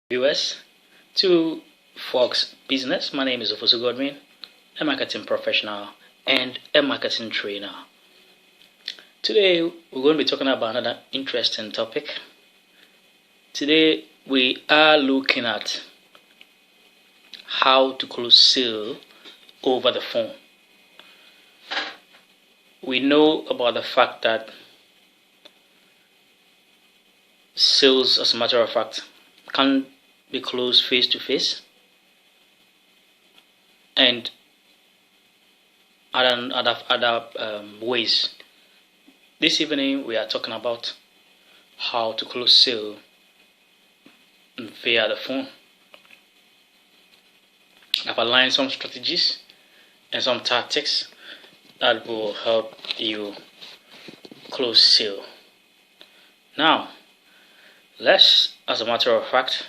viewers to Fox Business. My name is Ofosu Godwin, a marketing professional and a marketing trainer. Today we're going to be talking about another interesting topic. Today we are looking at how to close sale over the phone. We know about the fact that sales, as a matter of fact, can be closed face to face and other ways. This evening we are talking about how to close sale via the phone. I've aligned some strategies and some tactics that will help you close sale. Now, let's, as a matter of fact,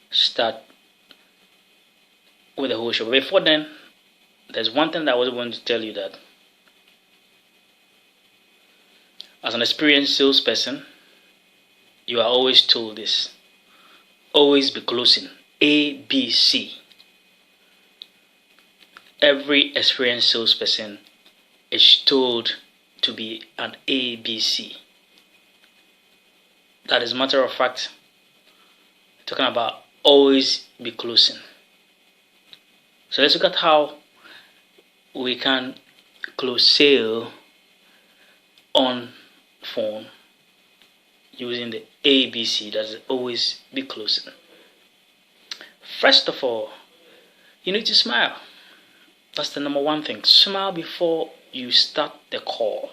start with the whole show. Before then, there's one thing that I was going to tell you, that as an experienced salesperson, you are always told this: always be closing. ABC. Every experienced salesperson is told to be an ABC. That is a matter of fact, talking about always be closing. So let's look at how we can close sale on phone using the ABC, that is always be closing. First of all, you need to smile. That's the number one thing. Smile before you start the call.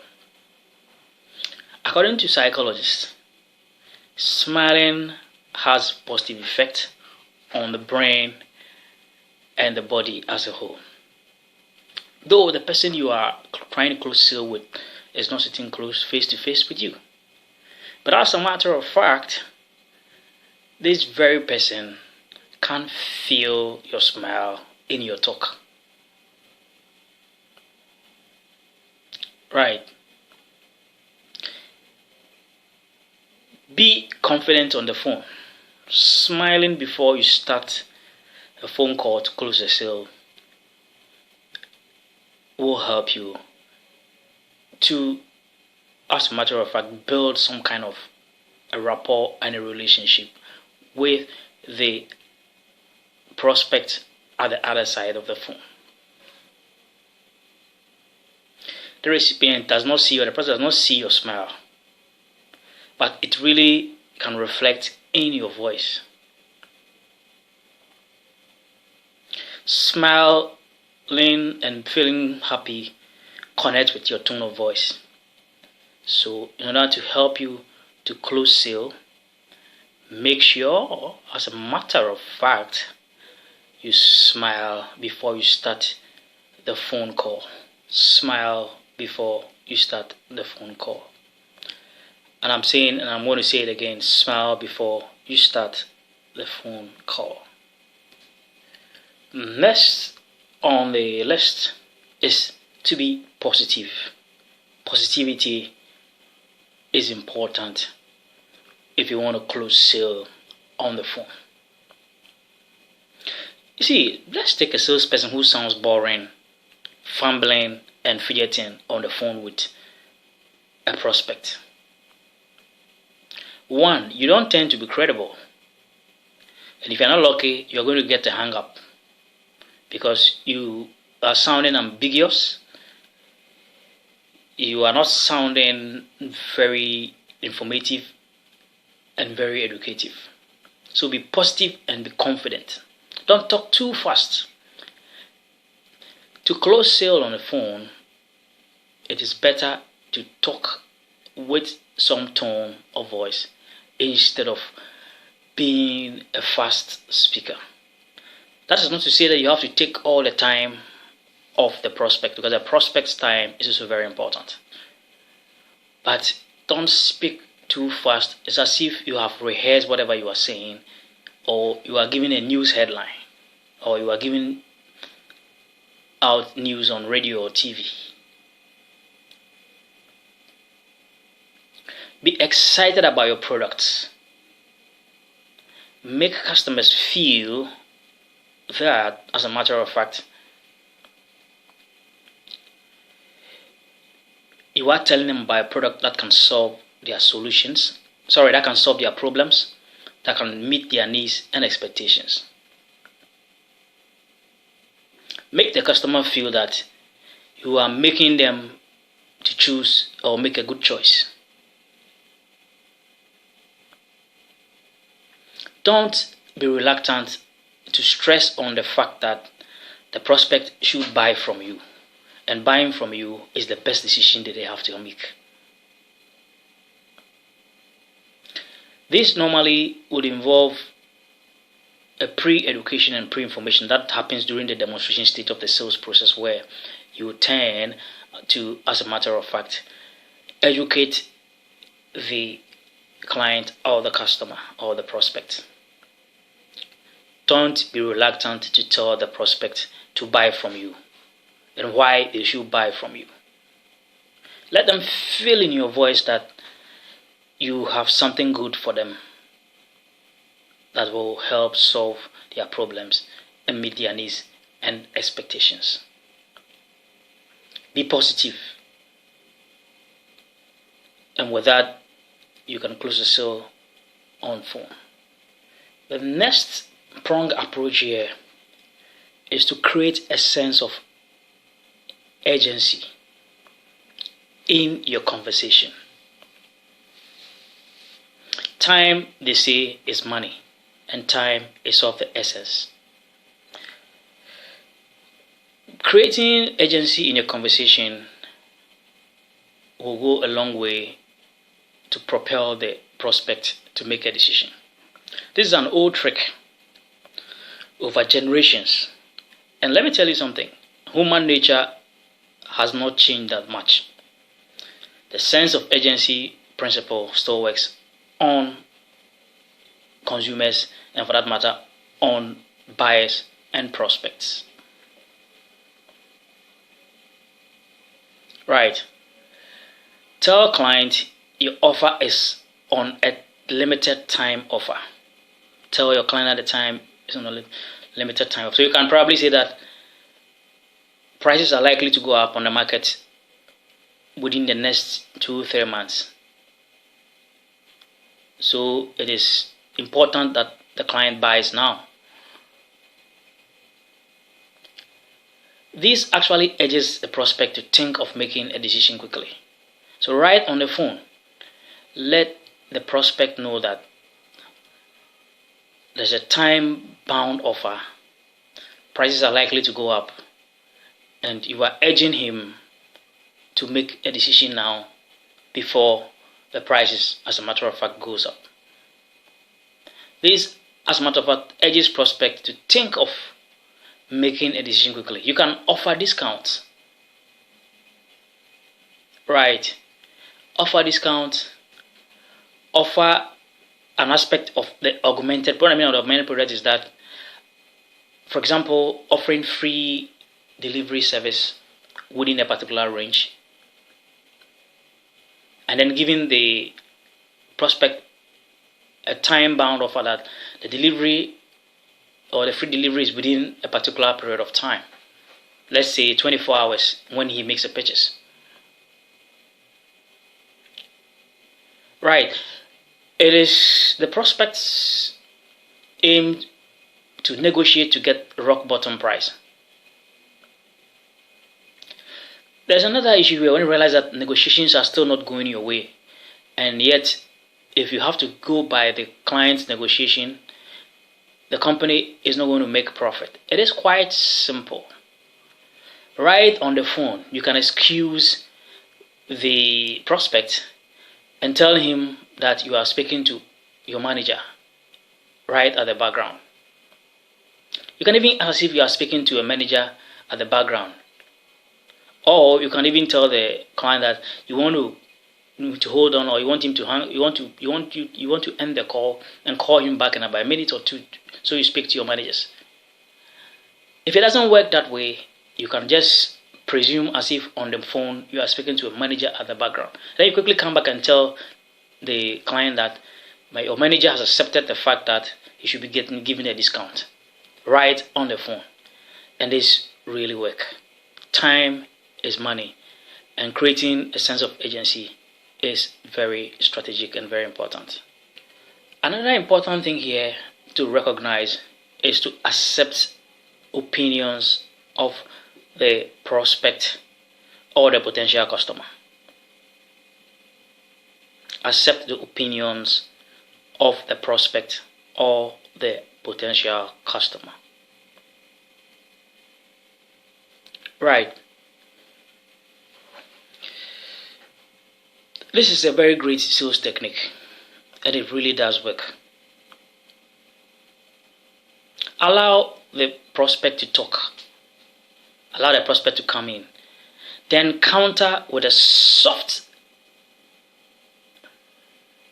According to psychologists, smiling has positive effect on the brain and the body as a whole. Though the person you are trying to close sale with is not sitting close face to face with you, but as a matter of fact, this very person can feel your smile in your talk. Right. Be confident on the phone. Smiling before you start a phone call to close a sale will help you to, as a matter of fact, build some kind of a rapport and a relationship with the prospect at the other side of the phone. The recipient does not see, or the person does not see your smile, but it really can reflect in your voice. Smiling and feeling happy connect with your tone of voice. So in order to help you to close sale, make sure, as a matter of fact, you smile before you start the phone call. Smile before you start the phone call. And I'm saying, and I'm going to say it again, smile before you start the phone call. Next on the list is to be positive. Positivity is important if you want to close sale on the phone. You see, let's take a salesperson who sounds boring, fumbling and fidgeting on the phone with a prospect. One, you don't tend to be credible. And if you're not lucky, you're going to get a hang up because you are sounding ambiguous. You are not sounding very informative and very educative. So be positive and be confident. Don't talk too fast. To close sale on the phone, it is better to talk with some tone of voice instead of being a fast speaker. That is not to say that you have to take all the time of the prospect, because the prospect's time is also very important. But don't speak too fast. It's as if you have rehearsed whatever you are saying, or you are giving a news headline, or you are giving out news on radio or TV. Be excited about your products. make customers feel that, as a matter of fact, you are telling them about a product that can solve their solutions, that can solve their problems, that can meet their needs and expectations. Make the customer feel that you are making them to choose or make a good choice. Don't be reluctant to stress on the fact that the prospect should buy from you, and buying from you is the best decision that they have to make. This normally would involve a pre-education and pre-information that happens during the demonstration stage of the sales process, where you tend to, as a matter of fact, educate the client or the customer or the prospect. Don't be reluctant to tell the prospect to buy from you and why they should buy from you. Let them feel in your voice that you have something good for them that will help solve their problems and meet their needs and expectations. Be positive. And with that, you can close the sale on phone. The next prong approach here is to create a sense of urgency in your conversation. Time, they say, is money, and time is of the essence. Creating urgency in your conversation will go a long way to propel the prospect to make a decision. This is an old trick over generations. And let me tell you something. Human nature has not changed that much. The sense of urgency principle still works on consumers, and for that matter, on buyers and prospects. Right. Tell a client your offer is on a limited time offer. Tell your client at the time it's on a limited time offer. So you can probably say that prices are likely to go up on the market within the next 2-3 months. So it is important that the client buys now. This actually urges the prospect to think of making a decision quickly. So right on the phone, let the prospect know that there's a time-bound offer, prices are likely to go up, and you are urging him to make a decision now before the prices, as a matter of fact, goes up. This, as a matter of fact, urges prospect to think of making a decision quickly. You can offer discounts. Right. Offer discounts. Offer an aspect of the augmented product. The augmented product is that, for example, offering free delivery service within a particular range, and then giving the prospect a time-bound offer that the delivery or the free delivery is within a particular period of time. Let's say 24 hours when he makes a purchase. Right. It is the prospect's aim to negotiate to get rock bottom price. There's another issue here when you realize that negotiations are still not going your way, and yet if you have to go by the client's negotiation, the company is not going to make profit. It is quite simple. Right on the phone, you can excuse the prospect and tell him that you are speaking to your manager right at the background. You can even ask if you are speaking to a manager at the background. Or you can even tell the client that you want to hold on, or you want him to hang, you want to end the call and call him back in about a minute or two, so you speak to your managers. If it doesn't work that way, you can just presume as if on the phone you are speaking to a manager at the background. Then you quickly come back and tell the client that your manager has accepted the fact that he should be given a discount right on the phone. And this really work. Time is money, and creating a sense of agency is very strategic and very important. Another important thing here to recognize is to accept opinions of the prospect or the potential customer. Accept the opinions of the prospect or the potential customer. Right. This is a very great sales technique, and it really does work. Allow the prospect to talk. Allow the prospect to come in. Then counter with a soft,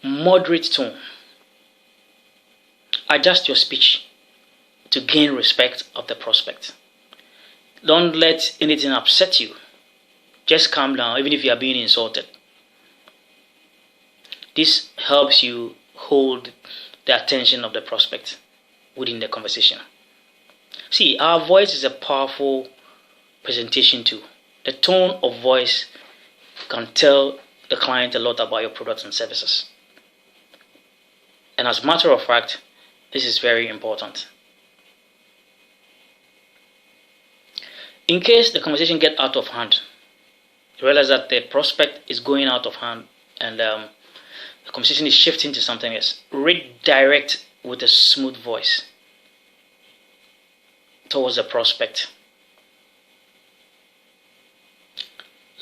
moderate tone. Adjust your speech to gain respect of the prospect. Don't let anything upset you. Just calm down, even if you are being insulted. This helps you hold the attention of the prospect within the conversation. See, our voice is a powerful presentation tool. The tone of voice can tell the client a lot about your products and services. And as a matter of fact, this is very important. In case the conversation gets out of hand, you realize that the prospect is going out of hand and the conversation is shifting to something else, redirect with a smooth voice towards the prospect.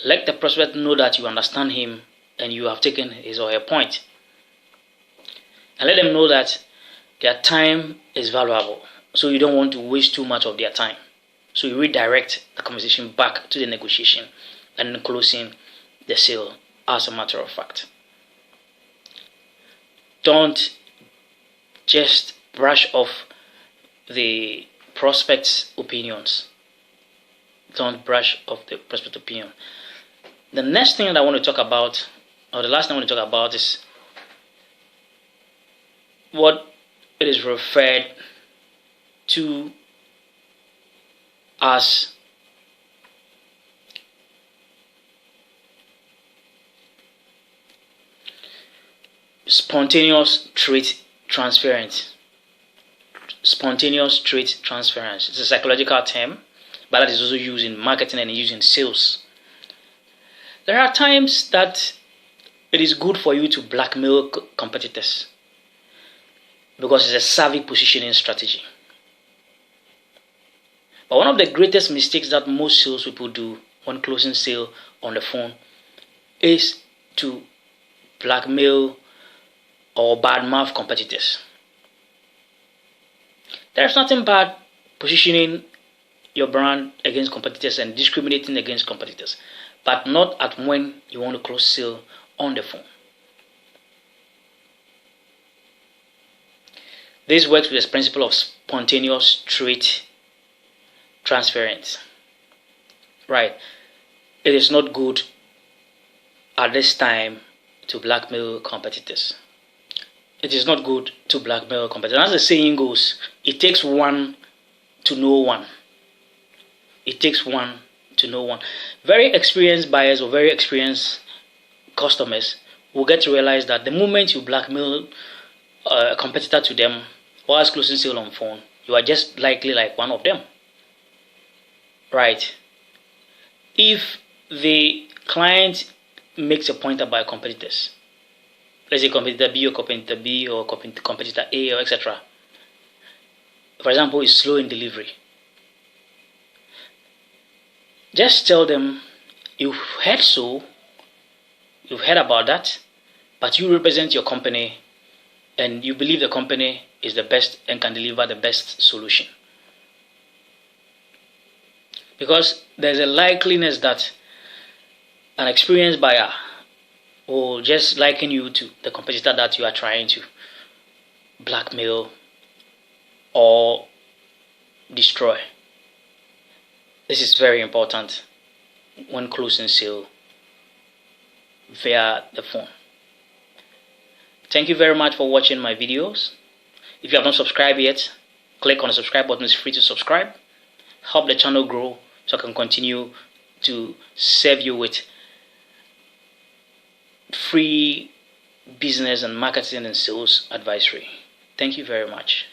Let the prospect know that you understand him and you have taken his or her point. And let them know that their time is valuable, so you don't want to waste too much of their time. So you redirect the conversation back to the negotiation and closing the sale as a matter of fact. Don't just brush off the prospect's opinions. Don't brush off the prospect's opinion. The next thing that I want to talk about, or the last thing I want to talk about, is what it is referred to as spontaneous trait transference. Spontaneous trait transference. It's a psychological term, but that is also used in marketing and used in sales. There are times that it is good for you to blackmail competitors because it's a savvy positioning strategy. But one of the greatest mistakes that most sales people do when closing sale on the phone is to blackmail or badmouth competitors. There's nothing bad positioning your brand against competitors and discriminating against competitors, but not at when you want to close sale on the phone. This works with the principle of spontaneous trait transference. Right. It is not good at this time to blackmail competitors. It is not good to blackmail competitors. As the saying goes, it takes one to know one. It takes one to know one. Very experienced buyers or very experienced customers will get to realize that the moment you blackmail a competitor to them whilst closing sale on phone, you are just likely like one of them. Right. If the client makes a point about competitors, let's say competitor B or competitor B or competitor A or etc. For example, is slow in delivery. Just tell them you've heard about that, but you represent your company and you believe the company is the best and can deliver the best solution. Because there's a likeliness that an experienced buyer will just liken you to the competitor that you are trying to blackmail or destroy. This is very important when closing sale via the phone. Thank you very much for watching my videos. If you have not subscribed yet, click on the subscribe button. It's free to subscribe. Help the channel grow so I can continue to serve you with free business and marketing and sales advisory. Thank you very much.